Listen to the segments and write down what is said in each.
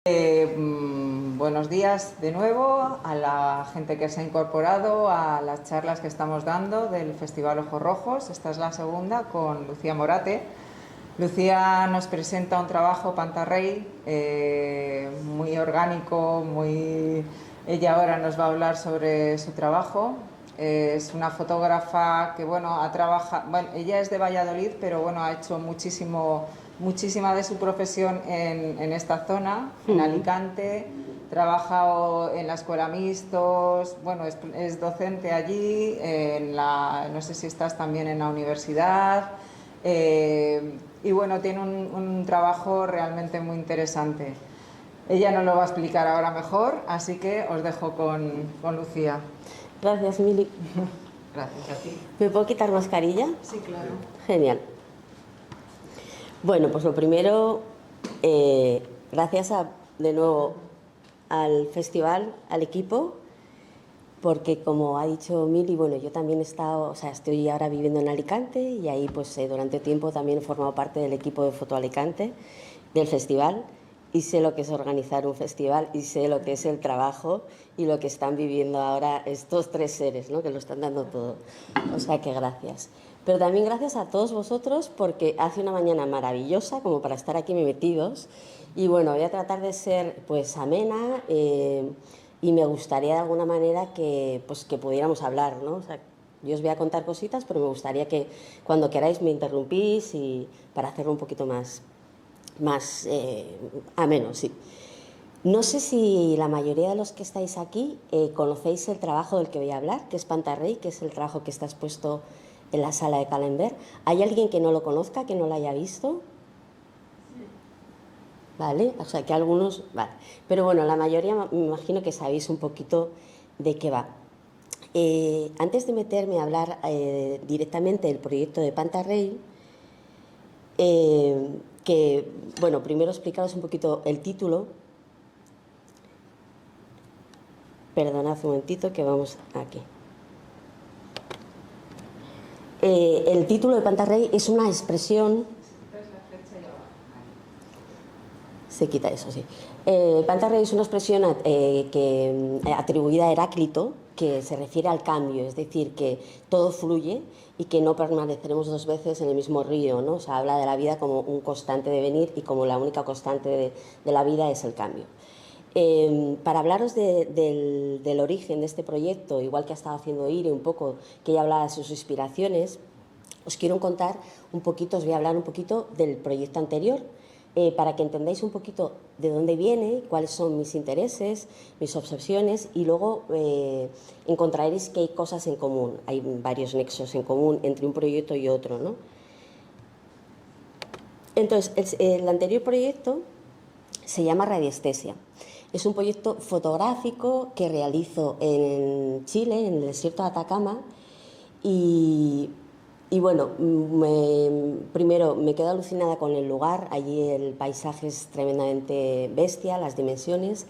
Buenos días de nuevo a la gente que se ha incorporado a las charlas que estamos dando del Festival Ojos Rojos. Esta es la segunda con Lucía Morate. Lucía nos presenta un trabajo Pantarrey muy orgánico, Ella ahora nos va a hablar sobre su trabajo. Es una fotógrafa que ha trabajado, ella es de Valladolid, pero ha hecho muchísima de su profesión en esta zona, en Alicante. Trabaja en la escuela Mixtos, es docente allí, no sé si estás también en la universidad. Y tiene un trabajo realmente muy interesante. Ella nos lo va a explicar ahora mejor, así que os dejo con Lucía. Gracias, Mili. Gracias a ti. ¿Me puedo quitar mascarilla? Sí, claro. Genial. Bueno, pues lo primero, gracias de nuevo al festival, al equipo, porque como ha dicho Mili, yo también estoy ahora viviendo en Alicante y ahí durante tiempo también he formado parte del equipo de Foto Alicante, del festival, y sé lo que es organizar un festival y sé lo que es el trabajo y lo que están viviendo ahora estos tres seres, ¿no?, que lo están dando todo. O sea que gracias. Pero también gracias a todos vosotros porque hace una mañana maravillosa como para estar aquí metidos y voy a tratar de ser amena y me gustaría de alguna manera que pudiéramos hablar, ¿no? O sea, yo os voy a contar cositas, pero me gustaría que cuando queráis me interrumpís y para hacerlo un poquito más ameno, sí. No sé si la mayoría de los que estáis aquí conocéis el trabajo del que voy a hablar, que es Pantarrey, que es el trabajo que está expuesto en la sala de Calenber. ¿Hay alguien que no lo conozca, que no lo haya visto? Sí. Vale, o sea que algunos... Vale. Pero la mayoría me imagino que sabéis un poquito de qué va. Antes de meterme a hablar directamente del proyecto de Pantarrey, primero explicaros un poquito el título. Perdonad un momentito que vamos aquí. El título de Pantarrey es una expresión... Se quita eso, sí. Pantarrey es una expresión atribuida a Heráclito, que se refiere al cambio, es decir, que todo fluye y que no permaneceremos dos veces en el mismo río, ¿no? O sea, habla de la vida como un constante de venir y como la única constante de la vida es el cambio. Para hablaros del origen de este proyecto, igual que ha estado haciendo Ire un poco, que ella hablaba de sus inspiraciones, os quiero contar un poquito, os voy a hablar un poquito del proyecto anterior, para que entendáis un poquito de dónde viene, cuáles son mis intereses, mis obsesiones, y luego encontraréis que hay cosas en común, hay varios nexos en común entre un proyecto y otro, ¿no? Entonces, el anterior proyecto se llama Radiestesia. Es un proyecto fotográfico que realizo en Chile, en el desierto de Atacama, y primero me quedo alucinada con el lugar. Allí el paisaje es tremendamente bestia, las dimensiones.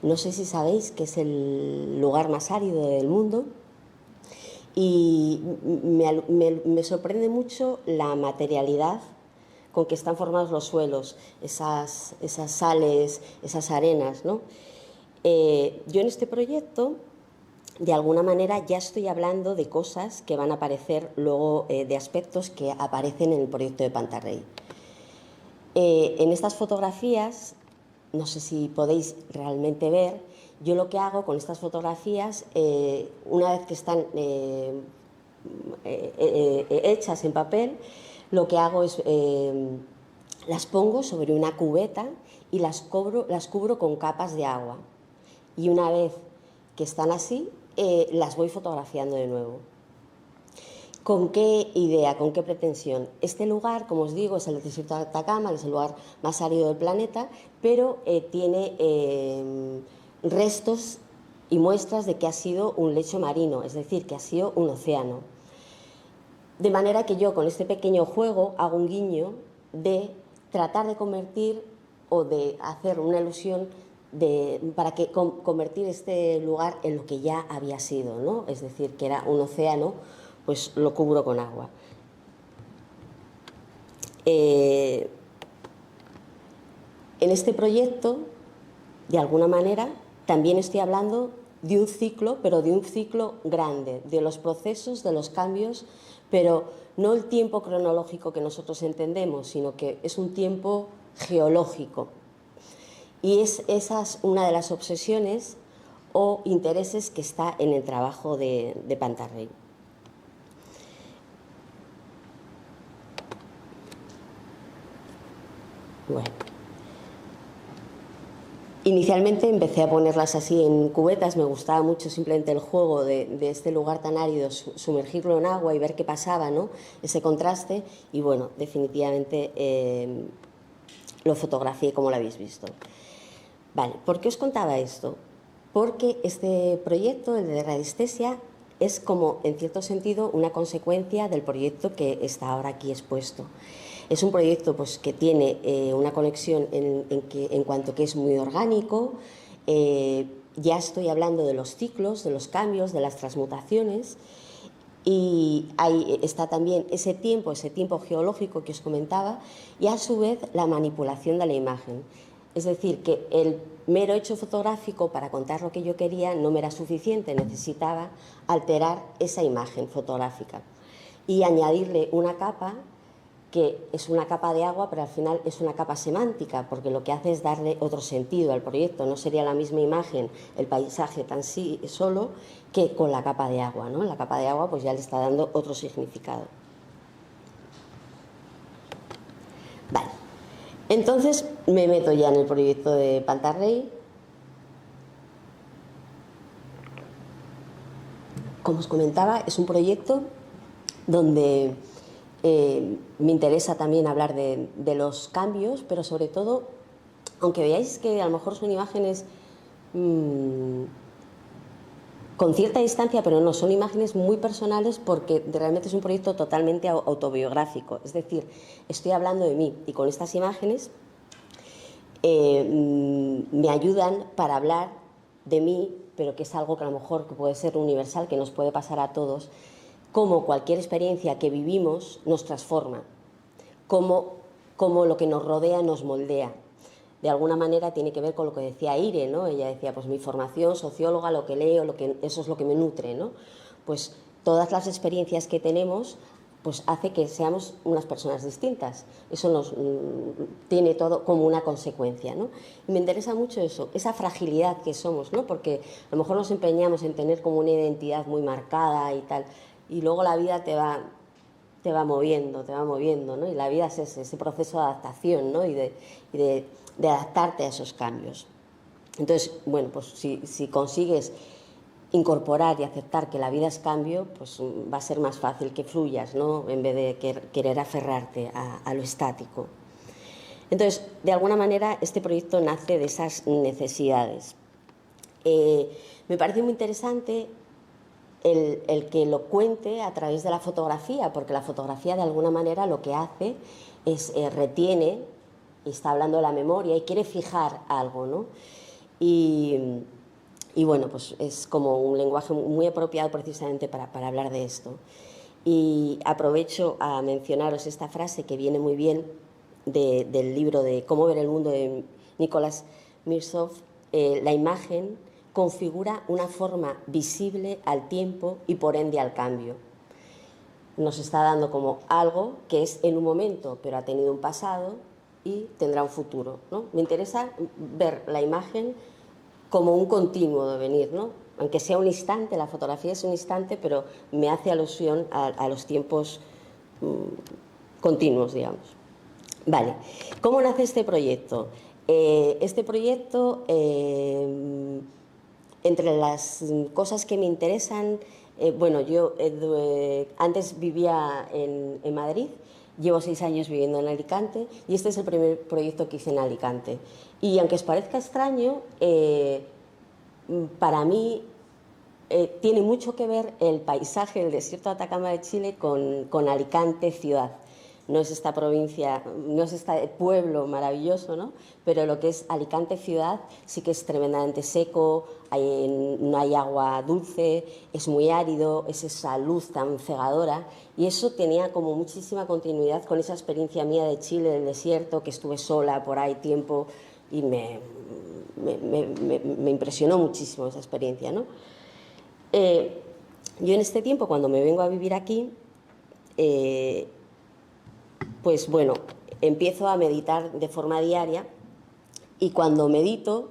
No sé si sabéis que es el lugar más árido del mundo y me sorprende mucho la materialidad con que están formados los suelos, esas sales, esas arenas, ¿no? Yo en este proyecto, de alguna manera, ya estoy hablando de cosas que van a aparecer luego, de aspectos que aparecen en el proyecto de Pantarrey. En estas fotografías, no sé si podéis realmente ver, yo lo que hago con estas fotografías, una vez que están hechas en papel, lo que hago es las pongo sobre una cubeta y las cubro con capas de agua. Y una vez que están así, las voy fotografiando de nuevo. ¿Con qué idea, con qué pretensión? Este lugar, como os digo, es el desierto de Atacama, es el lugar más árido del planeta, pero tiene restos y muestras de que ha sido un lecho marino, es decir, que ha sido un océano. De manera que yo con este pequeño juego hago un guiño de tratar de convertir o de hacer una ilusión para convertir este lugar en lo que ya había sido, ¿no? Es decir, que era un océano, pues lo cubro con agua. En este proyecto de alguna manera, también estoy hablando de un ciclo, pero de un ciclo grande, de los procesos, de los cambios, pero no el tiempo cronológico que nosotros entendemos, sino que es un tiempo geológico. Y esa es una de las obsesiones o intereses que está en el trabajo de Pantarrey. Bueno. Inicialmente empecé a ponerlas así en cubetas, me gustaba mucho simplemente el juego de este lugar tan árido, sumergirlo en agua y ver qué pasaba, ¿no? Ese contraste, y bueno, definitivamente lo fotografié como lo habéis visto. Vale, ¿por qué os contaba esto? Porque este proyecto, el de radiestesia, es como, en cierto sentido, una consecuencia del proyecto que está ahora aquí expuesto. Es un proyecto pues, que tiene una conexión en cuanto que es muy orgánico. Ya estoy hablando de los ciclos, de los cambios, de las transmutaciones, y ahí está también ese tiempo geológico que os comentaba, y a su vez la manipulación de la imagen. Es decir, que el mero hecho fotográfico para contar lo que yo quería no me era suficiente, necesitaba alterar esa imagen fotográfica y añadirle una capa que es una capa de agua, pero al final es una capa semántica, porque lo que hace es darle otro sentido al proyecto. No sería la misma imagen, el paisaje tan sí solo, que con la capa de agua, ¿no? La capa de agua pues ya le está dando otro significado. Vale. Entonces me meto ya en el proyecto de Pantarrey. Como os comentaba, es un proyecto donde me interesa también hablar de los cambios, pero sobre todo, aunque veáis que a lo mejor son imágenes con cierta distancia, pero no, son imágenes muy personales porque realmente es un proyecto totalmente autobiográfico. Es decir, estoy hablando de mí y con estas imágenes me ayudan para hablar de mí, pero que es algo que a lo mejor que puede ser universal, que nos puede pasar a todos, cómo cualquier experiencia que vivimos nos transforma, cómo lo que nos rodea nos moldea. De alguna manera tiene que ver con lo que decía Ire, ¿no? Ella decía, pues mi formación socióloga, lo que leo, eso es lo que me nutre, ¿no? Pues todas las experiencias que tenemos pues hace que seamos unas personas distintas. Eso nos tiene todo como una consecuencia, ¿no? Y me interesa mucho eso, esa fragilidad que somos, ¿no? Porque a lo mejor nos empeñamos en tener como una identidad muy marcada y tal, y luego la vida te va moviendo, ¿no? Y la vida es ese proceso de adaptación, ¿no? Y de adaptarte a esos cambios. Entonces, bueno, pues si consigues incorporar y aceptar que la vida es cambio, pues va a ser más fácil que fluyas, ¿no? En vez de querer aferrarte a lo estático. Entonces, de alguna manera, este proyecto nace de esas necesidades. Me parece muy interesante el que lo cuente a través de la fotografía, porque la fotografía de alguna manera lo que hace es retiene, y está hablando de la memoria y quiere fijar algo, ¿no? Y bueno, pues es como un lenguaje muy apropiado precisamente para hablar de esto. Y aprovecho a mencionaros esta frase que viene muy bien del libro de Cómo ver el mundo de Nicolás Mirsov. La imagen configura una forma visible al tiempo y por ende al cambio. Nos está dando como algo que es en un momento, pero ha tenido un pasado y tendrá un futuro, ¿no? Me interesa ver la imagen como un continuo devenir, ¿no? Aunque sea un instante, la fotografía es un instante, pero me hace alusión a los tiempos continuos, digamos. Vale, ¿cómo nace este proyecto? Este proyecto, entre las cosas que me interesan, bueno, yo antes vivía en Madrid, llevo 6 años viviendo en Alicante y este es el primer proyecto que hice en Alicante. Y aunque os parezca extraño, para mí tiene mucho que ver el paisaje del desierto de Atacama de Chile con Alicante ciudad. No es esta provincia, no es este pueblo maravilloso, ¿no? Pero lo que es Alicante ciudad sí que es tremendamente seco, no hay agua dulce, es muy árido, es esa luz tan cegadora, y eso tenía como muchísima continuidad con esa experiencia mía de Chile, del desierto, que estuve sola por ahí tiempo y me me impresionó muchísimo esa experiencia, ¿no? Yo en este tiempo, cuando me vengo a vivir aquí, pues bueno, empiezo a meditar de forma diaria, y cuando medito,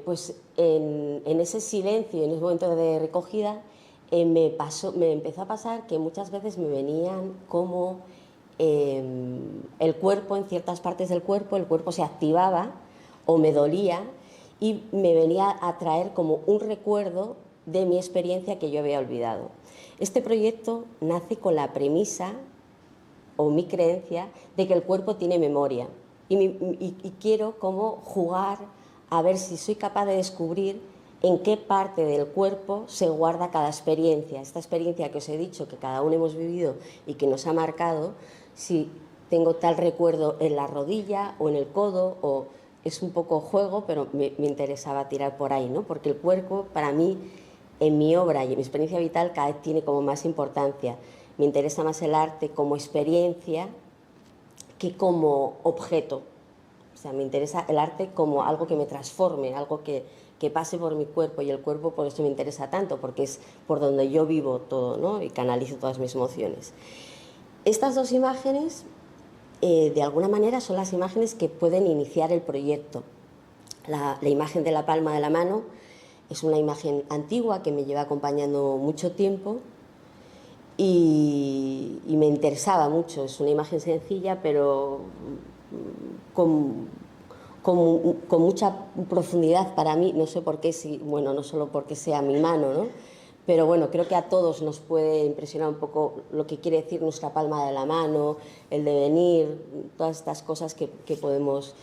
pues en ese silencio, en ese momento de recogida, me empezó a pasar que muchas veces me venían como el cuerpo, en ciertas partes del cuerpo, el cuerpo se activaba o me dolía y me venía a traer como un recuerdo de mi experiencia que yo había olvidado. Este proyecto nace con la premisa o mi creencia de que el cuerpo tiene memoria y quiero como jugar a ver si soy capaz de descubrir en qué parte del cuerpo se guarda cada experiencia. Esta experiencia que os he dicho, que cada uno hemos vivido y que nos ha marcado, si tengo tal recuerdo en la rodilla o en el codo, o es un poco juego, pero me interesaba tirar por ahí, ¿no? Porque el cuerpo, para mí, en mi obra y en mi experiencia vital, cada vez tiene como más importancia. Me interesa más el arte como experiencia que como objeto. O sea, me interesa el arte como algo que me transforme, algo que pase por mi cuerpo, y el cuerpo por eso me interesa tanto, porque es por donde yo vivo todo, ¿no? Y canalizo todas mis emociones. Estas dos imágenes, de alguna manera, son las imágenes que pueden iniciar el proyecto. La imagen de la palma de la mano es una imagen antigua que me lleva acompañando mucho tiempo y me interesaba mucho. Es una imagen sencilla, pero con mucha profundidad para mí. No sé por qué, bueno, no solo porque sea mi mano, ¿no? Pero bueno, creo que a todos nos puede impresionar un poco lo que quiere decir nuestra palma de la mano, el devenir, todas estas cosas que podemos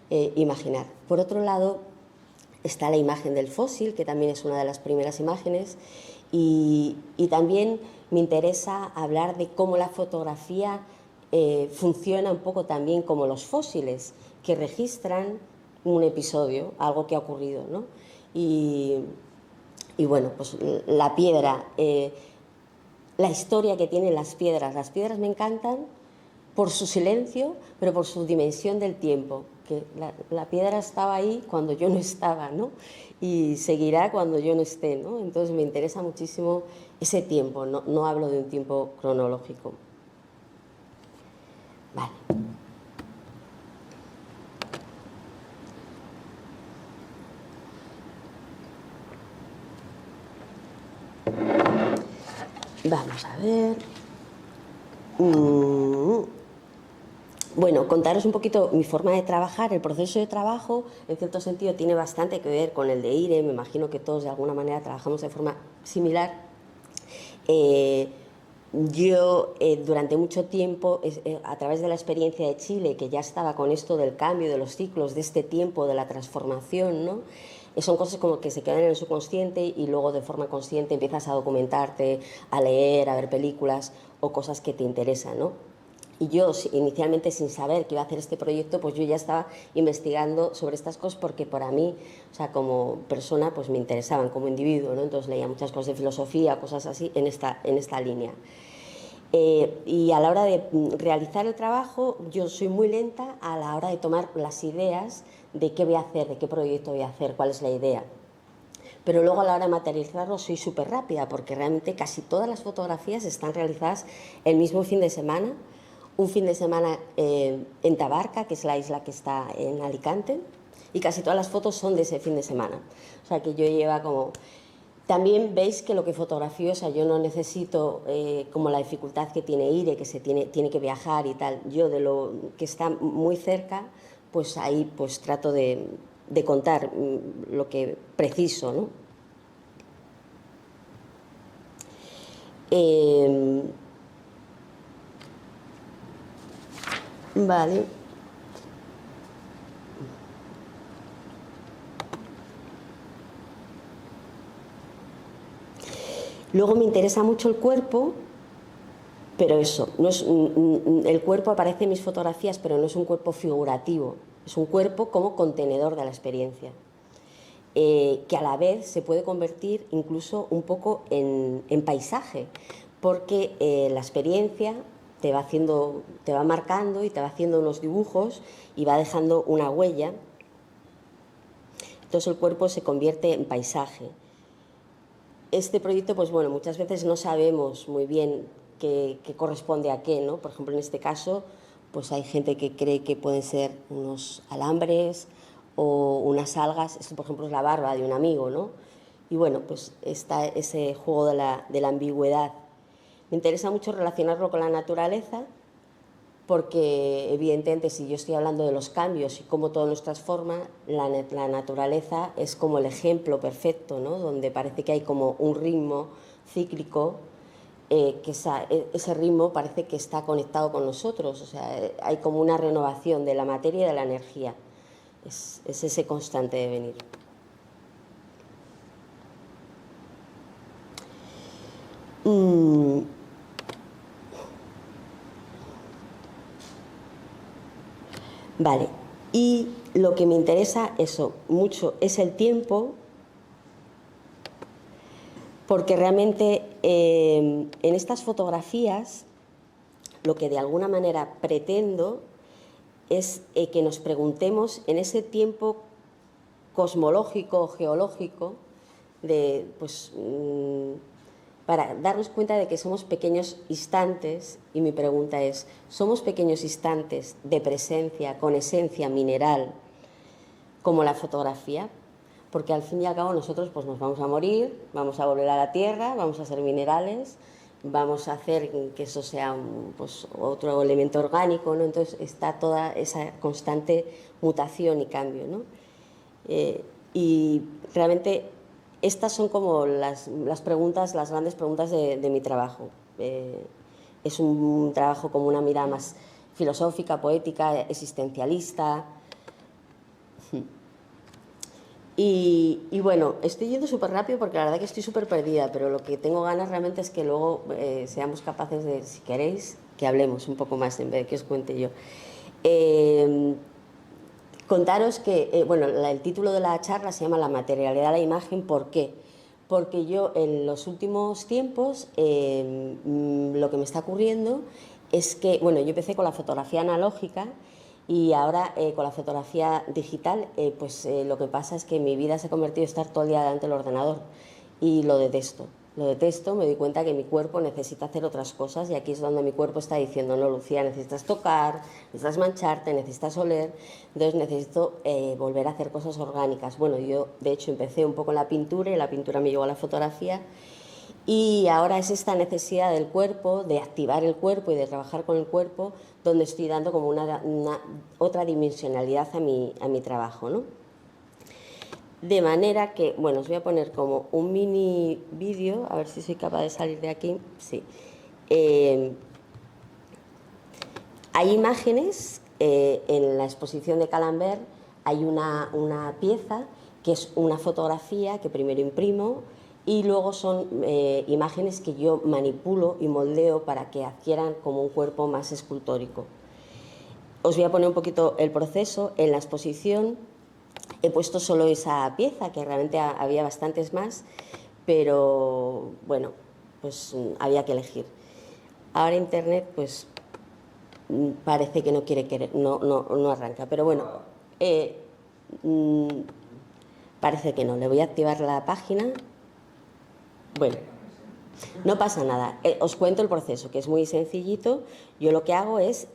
imaginar. Por otro lado, está la imagen del fósil, que también es una de las primeras imágenes, y también me interesa hablar de cómo la fotografía funciona un poco también como los fósiles, que registran un episodio, algo que ha ocurrido, ¿no? Y bueno, pues la piedra, la historia que tienen las piedras. Las piedras me encantan por su silencio, pero por su dimensión del tiempo, que la piedra estaba ahí cuando yo no estaba, ¿no? Y seguirá cuando yo no esté, ¿no? Entonces me interesa muchísimo ese tiempo, no hablo de un tiempo cronológico. Vale. Vamos a ver. Bueno, contaros un poquito mi forma de trabajar. El proceso de trabajo, en cierto sentido, tiene bastante que ver con el de IRE. Me imagino que todos de alguna manera trabajamos de forma similar. Yo durante mucho tiempo, a través de la experiencia de Chile, que ya estaba con esto del cambio, de los ciclos, de este tiempo, de la transformación, ¿no? Son cosas como que se quedan en el subconsciente y luego de forma consciente empiezas a documentarte, a leer, a ver películas o cosas que te interesan, ¿no? Y yo, inicialmente, sin saber que iba a hacer este proyecto, pues yo ya estaba investigando sobre estas cosas porque para mí, o sea, como persona, pues me interesaban como individuo, ¿no? Entonces leía muchas cosas de filosofía, cosas así, en esta línea. Y a la hora de realizar el trabajo, yo soy muy lenta a la hora de tomar las ideas de qué voy a hacer, de qué proyecto voy a hacer, cuál es la idea. Pero luego a la hora de materializarlo soy súper rápida, porque realmente casi todas las fotografías están realizadas el mismo fin de semana. Un fin de semana en Tabarca, que es la isla que está en Alicante, y casi todas las fotos son de ese fin de semana. O sea que yo lleva como... También veis que lo que fotografío, o sea, yo no necesito como la dificultad que tiene IRE, que tiene que viajar y tal. Yo de lo que está muy cerca, pues ahí pues trato de contar lo que preciso, ¿no? Vale. Luego me interesa mucho el cuerpo, pero eso, no es, el cuerpo aparece en mis fotografías, pero no es un cuerpo figurativo, es un cuerpo como contenedor de la experiencia, que a la vez se puede convertir incluso un poco en paisaje, porque la experiencia te va marcando y te va haciendo unos dibujos y va dejando una huella. Entonces el cuerpo se convierte en paisaje. Este proyecto, pues bueno, muchas veces no sabemos muy bien qué corresponde a qué, ¿no? Por ejemplo, en este caso, pues hay gente que cree que pueden ser unos alambres o unas algas. Esto, por ejemplo, es la barba de un amigo, ¿no? Y bueno, pues está ese juego de la ambigüedad. Me interesa mucho relacionarlo con la naturaleza porque, evidentemente, si yo estoy hablando de los cambios y cómo todo nos transforma, la naturaleza es como el ejemplo perfecto, ¿no? Donde parece que hay como un ritmo cíclico, que ese ritmo parece que está conectado con nosotros, o sea, hay como una renovación de la materia y de la energía. Es ese constante devenir. Vale, y lo que me interesa eso mucho es el tiempo, porque realmente en estas fotografías lo que de alguna manera pretendo es que nos preguntemos en ese tiempo cosmológico o geológico para darnos cuenta de que somos pequeños instantes, y mi pregunta es, ¿somos pequeños instantes de presencia con esencia mineral como la fotografía? Porque al fin y al cabo nosotros pues nos vamos a morir, vamos a volver a la tierra, vamos a ser minerales, vamos a hacer que eso sea pues, otro elemento orgánico, ¿no? Entonces está toda esa constante mutación y cambio, ¿no? Y realmente estas son como las preguntas, las grandes preguntas de mi trabajo. Es un trabajo como una mirada más filosófica, poética, existencialista. Y bueno, estoy yendo súper rápido porque la verdad que estoy súper perdida, pero lo que tengo ganas realmente es que luego seamos capaces de, si queréis, que hablemos un poco más en vez de que os cuente yo. Contaros que, bueno, el título de la charla se llama La materialidad de la imagen. ¿Por qué? Porque yo en los últimos tiempos lo que me está ocurriendo es que, bueno, yo empecé con la fotografía analógica y ahora con la fotografía digital, lo que pasa es que mi vida se ha convertido en estar todo el día delante del ordenador y lo detesto. Lo detesto, me doy cuenta que mi cuerpo necesita hacer otras cosas y aquí es donde mi cuerpo está diciendo, no, Lucía, necesitas tocar, necesitas mancharte, necesitas oler, entonces necesito volver a hacer cosas orgánicas. Bueno, yo de hecho empecé un poco en la pintura y la pintura me llevó a la fotografía y ahora es esta necesidad del cuerpo, de activar el cuerpo y de trabajar con el cuerpo, donde estoy dando como una otra dimensionalidad a mi trabajo, ¿no? De manera que, bueno, os voy a poner como un mini vídeo, a ver si soy capaz de salir de aquí. Sí. Hay imágenes, en la exposición de Calambert hay una pieza que es una fotografía que primero imprimo y luego son imágenes que yo manipulo y moldeo para que adquieran como un cuerpo más escultórico. Os voy a poner un poquito el proceso. En la exposición he puesto solo esa pieza, que realmente había bastantes más, pero bueno, pues había que elegir. Ahora internet pues parece que no quiere, no arranca, pero bueno, parece que no. Le voy a activar la página. Bueno, no pasa nada. Os cuento el proceso, que es muy sencillito. Yo lo que hago es,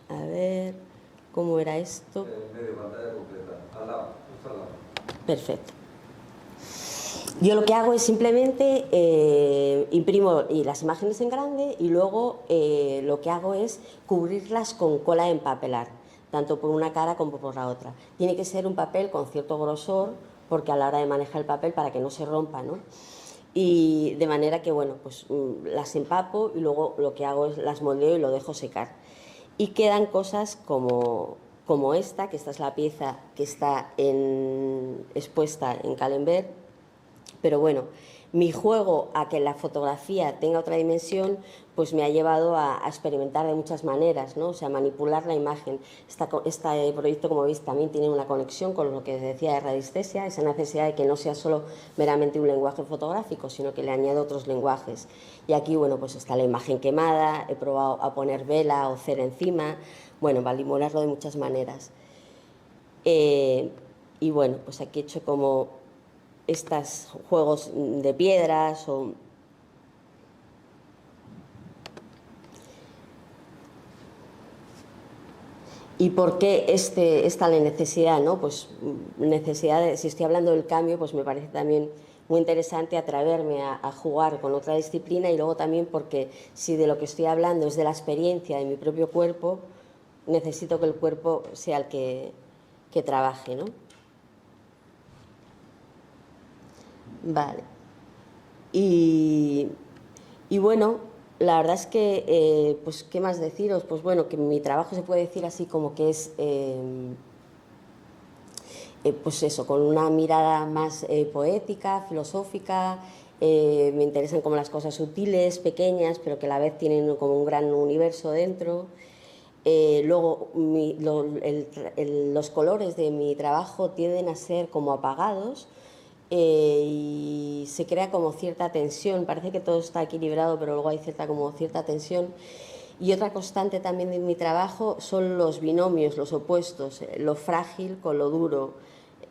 a ver, ¿cómo era esto? Medio pantalla completa, al lado, justo al lado. Perfecto. Yo lo que hago es simplemente imprimo las imágenes en grande y luego lo que hago es cubrirlas con cola de empapelar, tanto por una cara como por la otra. Tiene que ser un papel con cierto grosor, porque a la hora de manejar el papel para que no se rompa, ¿no? Y de manera que, bueno, pues las empapo y luego lo que hago es las moldeo y lo dejo secar. Y quedan cosas como esta, que esta es la pieza que está expuesta en Calembert. Pero bueno, mi juego a que la fotografía tenga otra dimensión, pues me ha llevado a experimentar de muchas maneras, ¿no? O sea, manipular la imagen. Este proyecto, como veis, también tiene una conexión con lo que decía de radiestesia, esa necesidad de que no sea solo meramente un lenguaje fotográfico, sino que le añado otros lenguajes. Y aquí, bueno, pues está la imagen quemada, he probado a poner vela o cera encima, bueno, manipularlo de muchas maneras. y bueno, pues aquí he hecho como estos juegos de piedras o... ¿Y por qué esta la necesidad, ¿no? Pues necesidad de, si estoy hablando del cambio, pues me parece también muy interesante atreverme a jugar con otra disciplina, y luego también porque si de lo que estoy hablando es de la experiencia de mi propio cuerpo, necesito que el cuerpo sea el que trabaje, ¿no? Vale. Y bueno, la verdad es que, pues, ¿qué más deciros? Pues bueno, que mi trabajo se puede decir así como que es, pues eso, con una mirada más poética, filosófica. Me interesan como las cosas sutiles, pequeñas, pero que a la vez tienen como un gran universo dentro. Luego, los colores de mi trabajo tienden a ser como apagados, y se crea como cierta tensión. Parece que todo está equilibrado, pero luego hay cierta tensión. Y otra constante también de mi trabajo son los binomios, los opuestos, lo frágil con lo duro,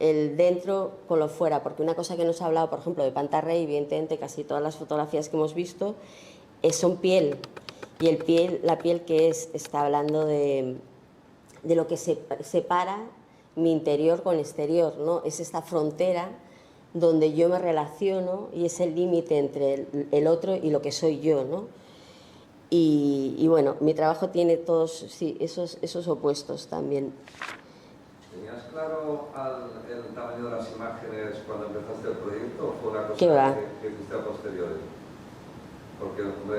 el dentro con lo fuera, porque una cosa que nos ha hablado, por ejemplo, de Panta Rey, evidentemente casi todas las fotografías que hemos visto son piel, y la piel que está hablando de lo que separa mi interior con el exterior, ¿no? Es esta frontera donde yo me relaciono y es el límite entre el otro y lo que soy yo, ¿no? Y bueno, mi trabajo tiene todos, sí, esos opuestos también. ¿Tenías claro el tamaño de las imágenes cuando empezaste el proyecto o fue una cosa ¿Qué va? que hiciste a posteriori? Porque me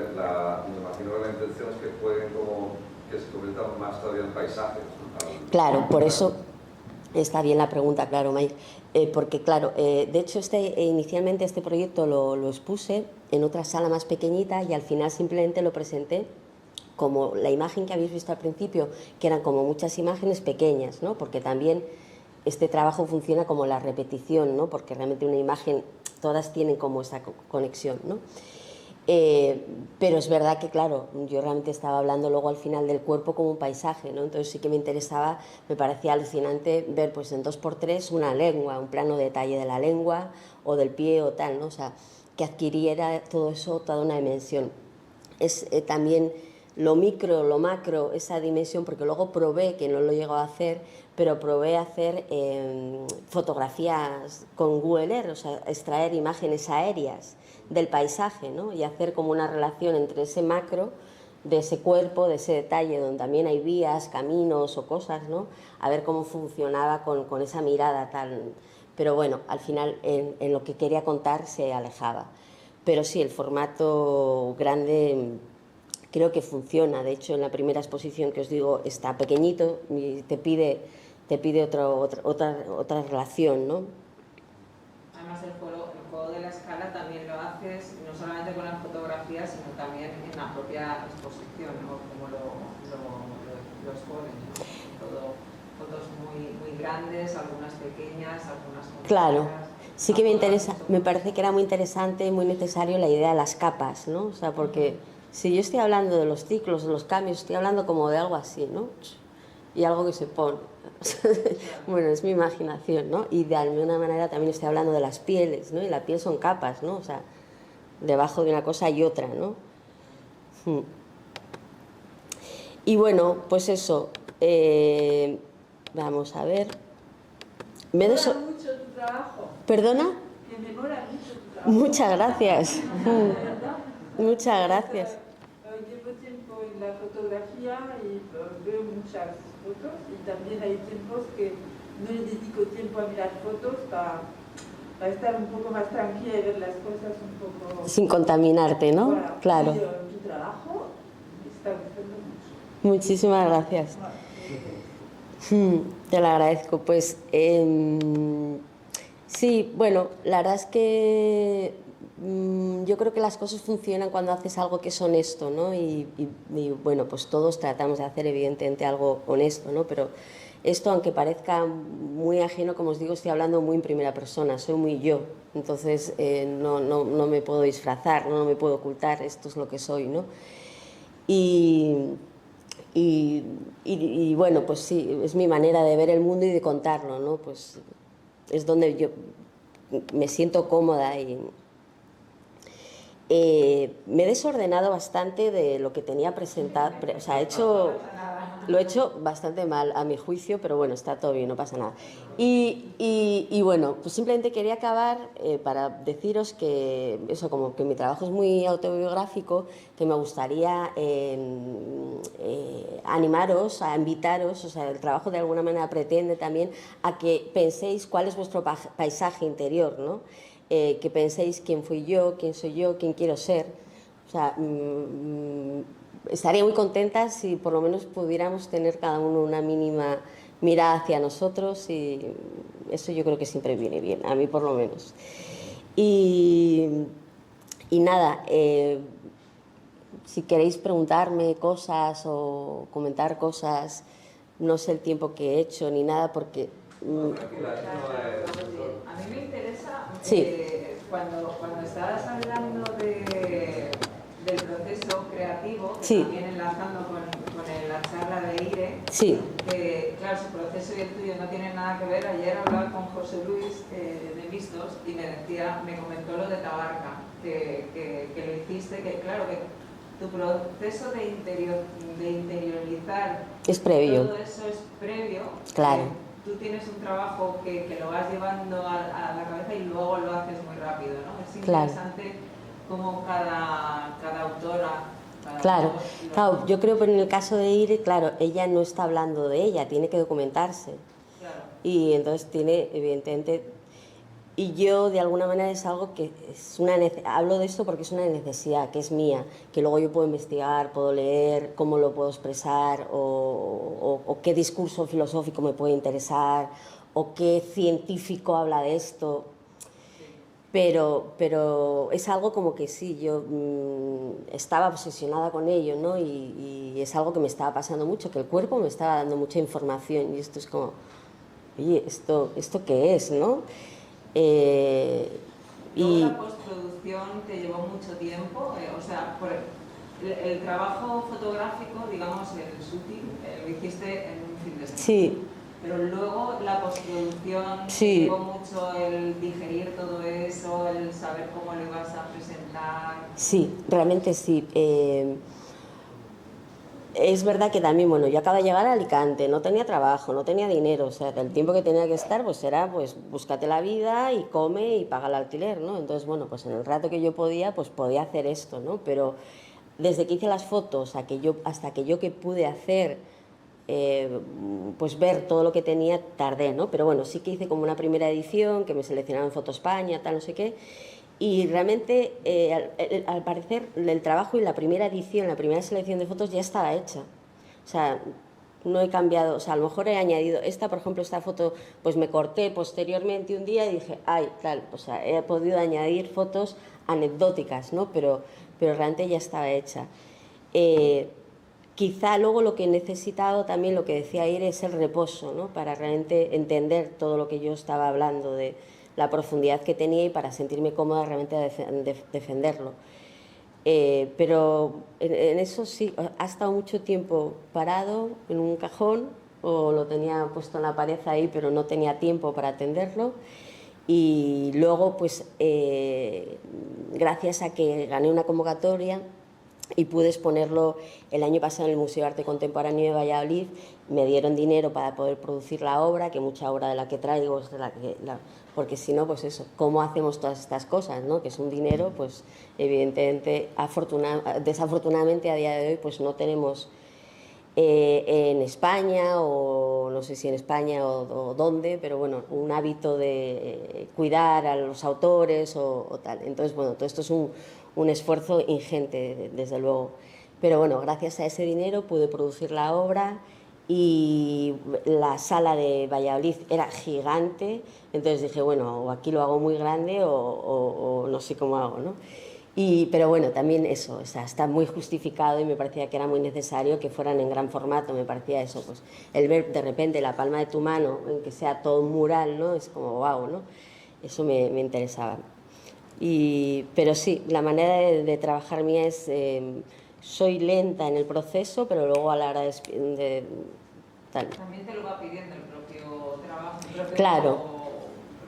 imagino que la intención es que jueguen como que se conviertan más todavía en paisajes, ¿no? Claro, por eso está bien la pregunta, claro, Mike. Porque claro, de hecho inicialmente este proyecto lo expuse en otra sala más pequeñita, y al final simplemente lo presenté como la imagen que habéis visto al principio, que eran como muchas imágenes pequeñas, ¿no? Porque también este trabajo funciona como la repetición, ¿no? Porque realmente una imagen, todas tienen como esa conexión, ¿no? Pero es verdad que, claro, yo realmente estaba hablando luego al final del cuerpo como un paisaje, ¿no? Entonces sí que me interesaba, me parecía alucinante ver pues en 2x3 una lengua, un plano de detalle de la lengua o del pie o tal, ¿no? O sea, que adquiriera todo eso, toda una dimensión. Es también lo micro, lo macro, esa dimensión, porque luego probé, que no lo he llegado a hacer, pero probé a hacer fotografías con Google Earth, o sea, extraer imágenes aéreas del paisaje, ¿no? Y hacer como una relación entre ese macro, de ese cuerpo, de ese detalle donde también hay vías, caminos o cosas, ¿no? A ver cómo funcionaba con esa mirada tal. Pero bueno, al final en lo que quería contar se alejaba. Pero sí, el formato grande creo que funciona. De hecho, en la primera exposición que os digo está pequeñito y te pide otra relación, ¿no? Además, el juego de la escala también lo haces no solamente con las fotografías, sino también en la propia exposición, ¿no? Como lo exponen, ¿no? Todo, fotos muy grandes, algunas pequeñas, algunas completas. Claro, sí que me interesa, me parece que era muy interesante y muy necesario la idea de las capas, ¿no? O sea, porque si yo estoy hablando de los ciclos, de los cambios, estoy hablando como de algo así, ¿no? Y algo que se pone. Bueno, es mi imaginación, ¿no? Y de alguna manera también estoy hablando de las pieles, ¿no? Y la piel son capas, ¿no? O sea, debajo de una cosa hay otra, ¿no? Y bueno, pues eso. Vamos a ver. Me mola mucho tu trabajo. ¿Perdona? Que me mola mucho tu trabajo. Muchas gracias. Muchas gracias. Llevo tiempo en la fotografía y veo muchas fotos, y también hay tiempos que no le dedico tiempo a mirar fotos para estar un poco más tranquila y ver las cosas un poco... Sin contaminarte, ¿no? Bueno, Claro. y tu trabajo me está gustando mucho. Muchísimas gracias. Te lo agradezco. Pues sí, bueno, la verdad es que yo creo que las cosas funcionan cuando haces algo que es honesto, ¿no? Y bueno, pues todos tratamos de hacer evidentemente algo honesto, ¿no? Pero esto, aunque parezca muy ajeno, como os digo, estoy hablando muy en primera persona, soy muy yo. Entonces no me puedo disfrazar, no me puedo ocultar, esto es lo que soy, ¿no? Y bueno, pues sí, es mi manera de ver el mundo y de contarlo, ¿no? Pues es donde yo me siento cómoda y me he desordenado bastante de lo que tenía presentado, o sea, lo he hecho bastante mal a mi juicio, pero bueno, está todo bien, no pasa nada. Y bueno, pues simplemente quería acabar para deciros que eso, como que mi trabajo es muy autobiográfico, que me gustaría animaros, a invitaros, o sea, el trabajo de alguna manera pretende también a que penséis cuál es vuestro paisaje interior, ¿no? Que penséis quién fui yo, quién soy yo, quién quiero ser. O sea, estaría muy contenta si por lo menos pudiéramos tener cada uno una mínima mirada hacia nosotros, y eso yo creo que siempre viene bien, a mí por lo menos. Y nada, si queréis preguntarme cosas o comentar cosas, no sé el tiempo que he hecho ni nada, porque... A mí me interesa, sí. Cuando estabas hablando del proceso creativo, que sí. también enlazando con la charla de Ire, sí. que claro, su proceso y el tuyo no tienen nada que ver. Ayer hablaba con José Luis de Vistos y me comentó lo de Tabarca, que lo hiciste, que claro, que tu proceso de interiorizar es previo. Todo eso es previo. Claro. Tú tienes un trabajo que lo vas llevando a la cabeza y luego lo haces muy rápido, ¿no? Es interesante cómo cada autora... Claro, yo creo que en el caso de Ire, claro, ella no está hablando de ella, tiene que documentarse. Claro. Y entonces tiene, evidentemente... Y yo, de alguna manera, es algo que es hablo de esto porque es una necesidad, que es mía, que luego yo puedo investigar, puedo leer, cómo lo puedo expresar, o qué discurso filosófico me puede interesar, o qué científico habla de esto. Pero es algo como que sí, yo estaba obsesionada con ello, ¿no? Y es algo que me estaba pasando mucho, que el cuerpo me estaba dando mucha información, y esto es como, oye, ¿esto qué es, no? Luego la postproducción te llevó mucho tiempo, o sea, el trabajo fotográfico, digamos, el shooting, lo hiciste en un fin de semana. Sí. Pero luego la postproducción sí. llevó mucho el digerir todo eso, el saber cómo lo ibas a presentar. Sí, realmente sí. Es verdad que también, bueno, yo acabo de llegar a Alicante, no tenía trabajo, no tenía dinero, o sea, que el tiempo que tenía que estar, pues era, pues, búscate la vida y come y paga el alquiler, ¿no? Entonces, bueno, pues en el rato que yo podía, pues podía hacer esto, ¿no? Pero desde que hice las fotos hasta que yo que pude hacer, pues ver todo lo que tenía, tardé, ¿no? Pero bueno, sí que hice como una primera edición, que me seleccionaron Foto España, tal, no sé qué. Y realmente, al parecer, el trabajo y la primera edición, la primera selección de fotos ya estaba hecha. O sea, no he cambiado, o sea, a lo mejor he añadido, por ejemplo, esta foto, pues me corté posteriormente un día y dije, ay, tal, o sea, he podido añadir fotos anecdóticas, ¿no? Pero realmente ya estaba hecha. Quizá luego lo que he necesitado también, lo que decía Ire, es el reposo, ¿no? Para realmente entender todo lo que yo estaba hablando, de la profundidad que tenía, y para sentirme cómoda realmente defenderlo. Pero en eso sí, ha estado mucho tiempo parado en un cajón, o lo tenía puesto en la pared ahí, pero no tenía tiempo para atenderlo. Y luego, pues, gracias a que gané una convocatoria y pude exponerlo el año pasado en el Museo de Arte Contemporáneo de Valladolid, me dieron dinero para poder producir la obra, que mucha obra de la que traigo es de porque si no, pues eso, ¿cómo hacemos todas estas cosas, no? Que es un dinero, pues evidentemente, desafortunadamente a día de hoy, pues no tenemos en España, o no sé si en España o dónde, pero bueno, un hábito de cuidar a los autores o tal. Entonces, bueno, todo esto es un esfuerzo ingente, desde luego. Pero bueno, gracias a ese dinero pude producir la obra, y la sala de Valladolid era gigante, entonces dije, bueno, o aquí lo hago muy grande o no sé cómo hago, ¿no? Pero bueno, también eso, o sea, está muy justificado, y me parecía que era muy necesario que fueran en gran formato. Me parecía eso, pues el ver de repente la palma de tu mano, en que sea todo un mural, ¿no? Es como wow, ¿no? Eso me interesaba. Pero sí, la manera de trabajar mía es, soy lenta en el proceso, pero luego a la hora de tal. También te lo va pidiendo el propio trabajo, el propio claro.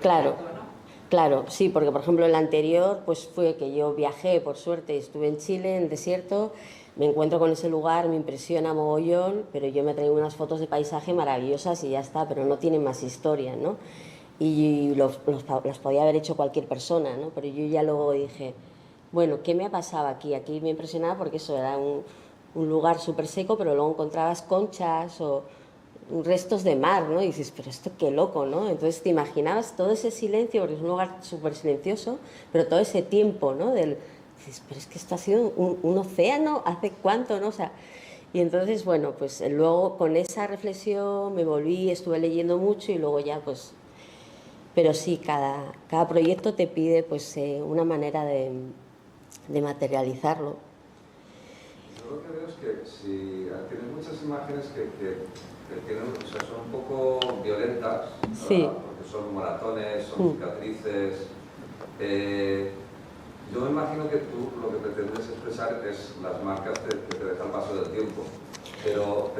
Claro. proyecto, ¿no? Claro, sí, porque por ejemplo el anterior pues fue que yo viajé, por suerte, estuve en Chile, en el desierto, me encuentro con ese lugar, me impresiona mogollón, pero yo me traigo unas fotos de paisaje maravillosas y ya está, pero no tienen más historia, ¿no? Y las podía haber hecho cualquier persona, ¿no? Pero yo ya luego dije, bueno, ¿qué me ha pasado aquí? Aquí me impresionaba porque eso era un lugar súper seco, pero luego encontrabas conchas o restos de mar, ¿no? Y dices, pero esto qué loco, ¿no? Entonces te imaginabas todo ese silencio, porque es un lugar súper silencioso, pero todo ese tiempo, ¿no? Dices, pero es que esto ha sido un océano, ¿hace cuánto, no? O sea, y entonces, bueno, pues luego con esa reflexión me volví, estuve leyendo mucho y luego ya, pues... Pero sí, cada proyecto te pide, pues, una manera de materializarlo. Yo lo que veo es que si tienes muchas imágenes que tienen, o sea, son un poco violentas, Sí. porque son moratones, son cicatrices. Yo me imagino que tú lo que pretendes expresar es las marcas que te deja el paso del tiempo, pero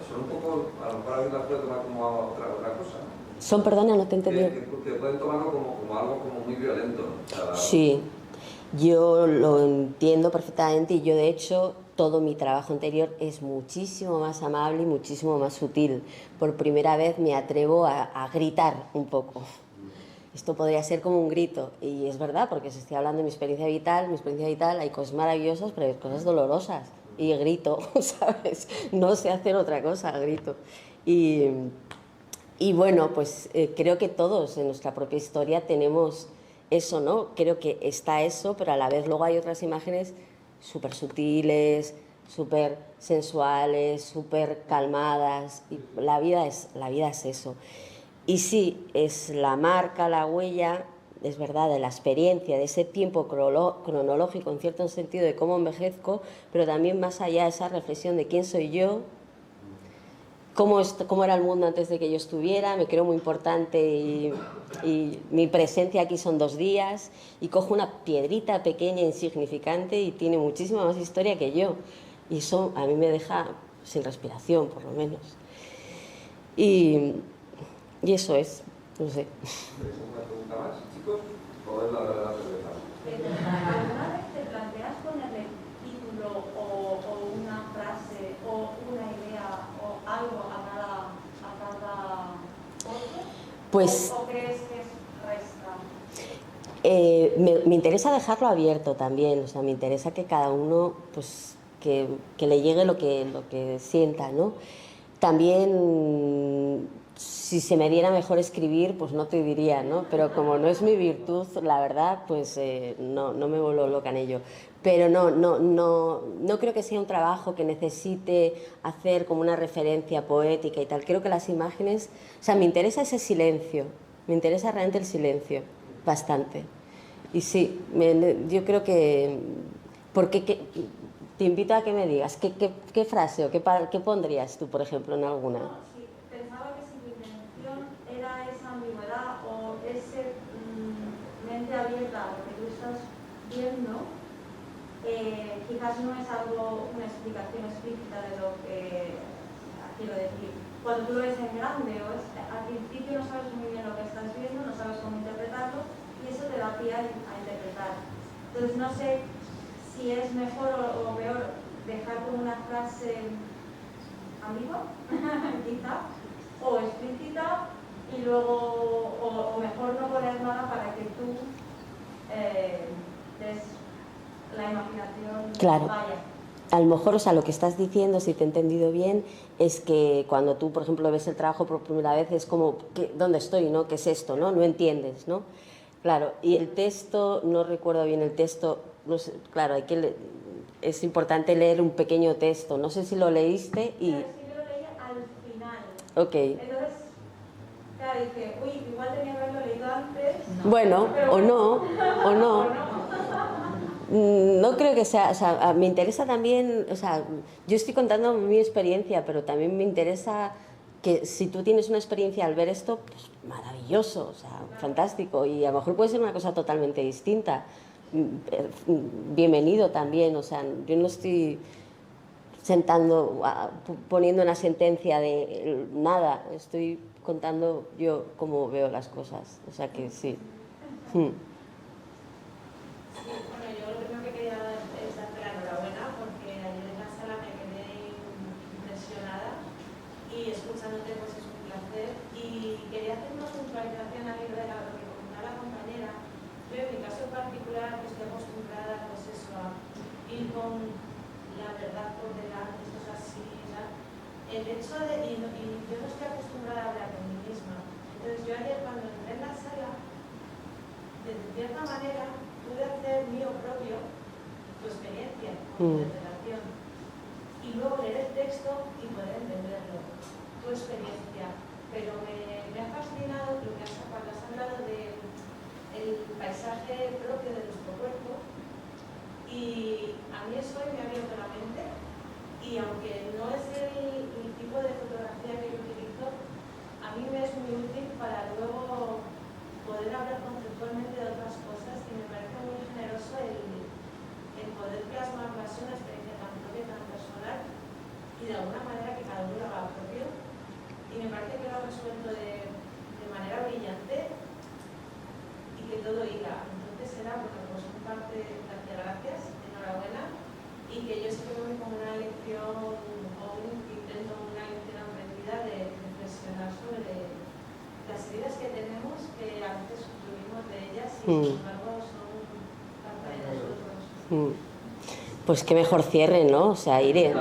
son un poco, a lo mejor alguien las puede tomar como otra cosa, ¿no? Son, perdona, no te entendí. Que pueden tomarlo como algo como muy violento, ¿no? O sea, Sí, yo lo entiendo perfectamente y yo de hecho todo mi trabajo anterior es muchísimo más amable y muchísimo más sutil. Por primera vez me atrevo a gritar un poco. Esto podría ser como un grito y es verdad porque se estoy hablando de mi experiencia vital hay cosas maravillosas pero hay cosas dolorosas y grito, ¿sabes? No sé hacer otra cosa, grito. Y bueno, pues creo que todos en nuestra propia historia tenemos eso, ¿no? Creo que está eso, pero a la vez luego hay otras imágenes súper sutiles, súper sensuales, súper calmadas. Y la vida es eso. Y sí, es la marca, la huella, es verdad, de la experiencia, de ese tiempo cronológico, en cierto sentido, de cómo envejezco, pero también más allá esa reflexión de quién soy yo, cómo era el mundo antes de que yo estuviera, me creo muy importante y mi presencia aquí son 2 días y cojo una piedrita pequeña, insignificante y tiene muchísima más historia que yo. Y eso a mí me deja sin respiración, por lo menos. Y eso es, no sé. ¿Tenéis alguna pregunta más, chicos? ¿O es la de la cerveza? ¿Alguna vez te planteas ponerle título o una frase o una idea o algo a cada foto? Pues, ¿O crees que resta? me interesa dejarlo abierto también, o sea, me interesa que cada uno, pues, que le llegue lo que sienta, ¿no? También, si se me diera mejor escribir, pues no te diría, ¿no? Pero como no es mi virtud, la verdad, pues no me vuelvo loca en ello. Pero no creo que sea un trabajo que necesite hacer como una referencia poética y tal. Creo que las imágenes, o sea, me interesa ese silencio, me interesa realmente el silencio, bastante. Y sí, yo creo que, porque te invito a que me digas, ¿qué frase o qué pondrías tú, por ejemplo, en alguna? No, sí, pensaba que si mi intención era esa ambigüedad o ese mente abierta a lo que tú estás viendo, quizás no es algo, una explicación explícita de lo que quiero decir. Cuando tú lo ves en grande al principio no sabes muy bien lo que estás viendo, no sabes cómo interpretarlo y eso te da pie a interpretar. Entonces no sé si es mejor o peor dejar como una frase ambigua, quizá, o explícita y luego, o mejor no poner nada para que tú des la imaginación. Claro. Vaya. A lo mejor, o sea, lo que estás diciendo, si te he entendido bien, es que cuando tú, por ejemplo, ves el trabajo por primera vez, es como, ¿dónde estoy, no? ¿Qué es esto, no? No entiendes, ¿no? Claro, y el texto, no recuerdo bien el texto, no sé, claro, es importante leer un pequeño texto, no sé si lo leíste y... Pero sí que lo leí al final. Ok. Entonces, claro, dije, uy, igual tenía que haberlo leído antes. No. Bueno, o no. No creo que sea, o sea, me interesa también, o sea, yo estoy contando mi experiencia, pero también me interesa que si tú tienes una experiencia al ver esto, pues maravilloso, o sea, fantástico, y a lo mejor puede ser una cosa totalmente distinta, bienvenido también, o sea, yo no estoy, poniendo una sentencia de nada, estoy contando yo cómo veo las cosas, o sea que sí. Sí, bueno, yo lo primero que quería es darte la enhorabuena porque ayer en la sala me quedé impresionada y escuchándote pues es un placer y quería hacer una puntualización al hilo de lo que comentaba la compañera. Yo en mi caso en particular pues estoy acostumbrada pues eso a ir con la verdad por delante, esto es así, ¿verdad? El hecho de, y yo no estoy acostumbrada a hablar de mí misma, entonces yo ayer cuando entré en la sala de cierta manera pude hacer mío propio tu experiencia con tu interpretación y luego leer el texto y poder entenderlo, tu experiencia. Pero me ha fascinado lo que cuando has hablado del paisaje propio de nuestro cuerpo y a mí eso me ha abierto la mente y aunque no es el tipo de fotografía que yo utilizo, a mí me es muy útil para luego poder hablar conceptualmente de otras cosas y me parece muy generoso el poder plasmarlas en una experiencia tan propia, tan personal y de alguna manera que cada uno lo haga propio y me parece que lo ha resuelto de manera brillante y que todo hila. Entonces era, bueno, pues un parte de gracias, enhorabuena y que yo sí que me como una lección o un intento, una lección aprendida de reflexionar sobre las heridas que tenemos, que a veces sufrimos de ellas y sin embargo son parte de nosotros. Pues qué mejor cierre, ¿no? O sea, Irene.